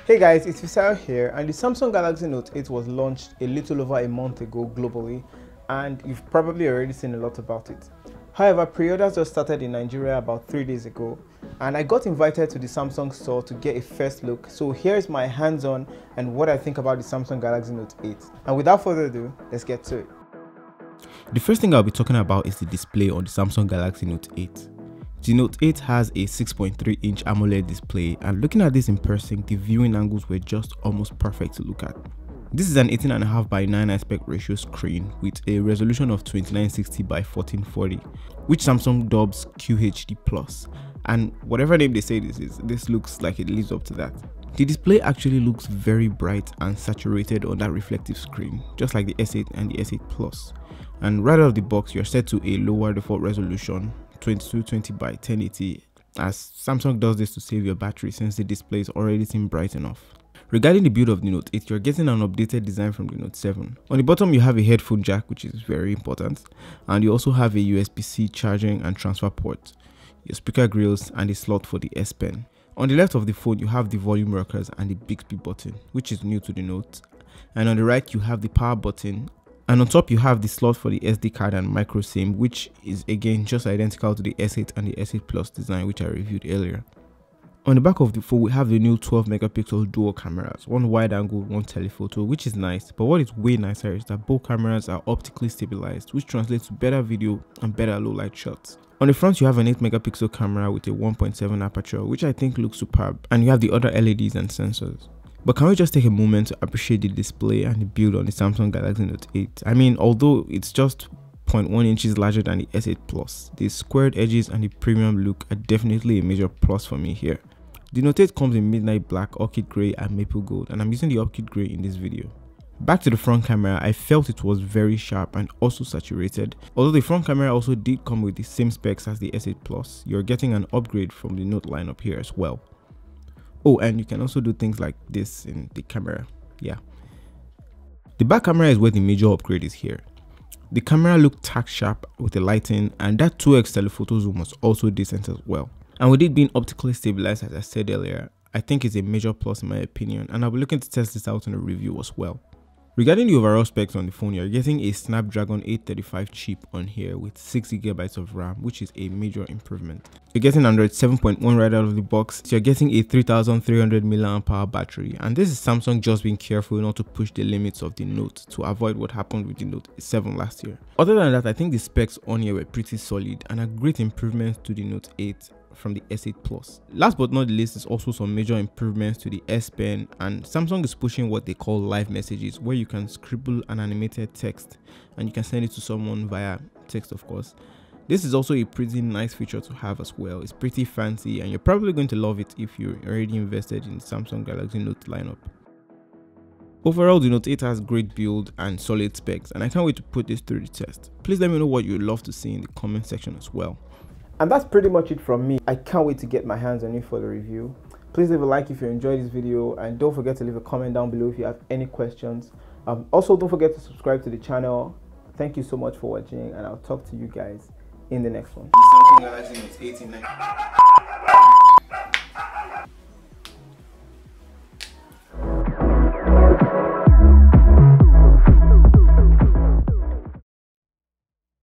Hey guys, it's Fisayo here, and the Samsung Galaxy Note 8 was launched a little over a month ago globally, and you've probably already seen a lot about it. However, pre-orders just started in Nigeria about 3 days ago, and I got invited to the Samsung store to get a first look. So here's my hands-on and what I think about the Samsung Galaxy Note 8. And without further ado, let's get to it. The first thing I'll be talking about is the display on the Samsung Galaxy Note 8. The Note 8 has a 6.3-inch AMOLED display, and looking at this in person, the viewing angles were just almost perfect to look at. This is an 18.5 by 9 aspect ratio screen with a resolution of 2960 by 1440, which Samsung dubs QHD+, and whatever name they say this is, this looks like it lives up to that. The display actually looks very bright and saturated on that reflective screen, just like the S8 and the S8 Plus. And right out of the box, you're set to a lower default resolution, 2220 by 1080, as Samsung does this to save your battery since the display is already seen bright enough. Regarding the build of the Note 8, you're getting an updated design from the Note 7. On the bottom you have a headphone jack, which is very important, and you also have a USB-C charging and transfer port, your speaker grills, and a slot for the S Pen. On the left of the phone you have the volume rockers and the Bixby button, which is new to the Note, and on the right you have the power button. And on top you have the slot for the SD card and micro SIM, which is again just identical to the S8 and the S8 Plus design, which I reviewed earlier. On the back of the phone we have the new 12 megapixel dual cameras, one wide angle, one telephoto, which is nice, but what is way nicer is that both cameras are optically stabilized, which translates to better video and better low light shots. On the front you have an 8 megapixel camera with a 1.7 aperture, which I think looks superb, and you have the other LEDs and sensors. But can we just take a moment to appreciate the display and the build on the Samsung Galaxy Note 8? I mean, although it's just 0.1 inches larger than the S8 Plus, the squared edges and the premium look are definitely a major plus for me here. The Note 8 comes in midnight black, orchid grey and maple gold, and I'm using the orchid grey in this video. Back to the front camera, I felt it was very sharp and also saturated. Although the front camera also did come with the same specs as the S8 Plus, you're getting an upgrade from the Note lineup here as well. Oh, and you can also do things like this in the camera. Yeah. The back camera is where the major upgrade is here. The camera looked tack sharp with the lighting, and that 2x telephoto zoom was also decent as well. And with it being optically stabilized, as I said earlier, I think it's a major plus in my opinion, and I'll be looking to test this out in a review as well. Regarding the overall specs on the phone, you're getting a Snapdragon 835 chip on here with 6GB of RAM, which is a major improvement. You're getting Android 7.1 right out of the box. So you're getting a 3300 mAh battery, and this is Samsung just being careful not to push the limits of the Note to avoid what happened with the Note 7 last year. Other than that, I think the specs on here were pretty solid and a great improvement to the Note 8 from the S8 Plus. Last but not least is also some major improvements to the S Pen, and Samsung is pushing what they call live messages, where you can scribble an animated text and you can send it to someone via text, of course. This is also a pretty nice feature to have as well. It's pretty fancy and you're probably going to love it if you're already invested in the Samsung Galaxy Note lineup. Overall, the Note 8 has great build and solid specs, and I can't wait to put this through the test. Please let me know what you'd love to see in the comment section as well. And that's pretty much it from me. I can't wait to get my hands on it for the review. Please leave a like if you enjoyed this video, and don't forget to leave a comment down below if you have any questions. Also, don't forget to subscribe to the channel. Thank you so much for watching, and I'll talk to you guys in the next one. Samsung Galaxy Note 8 in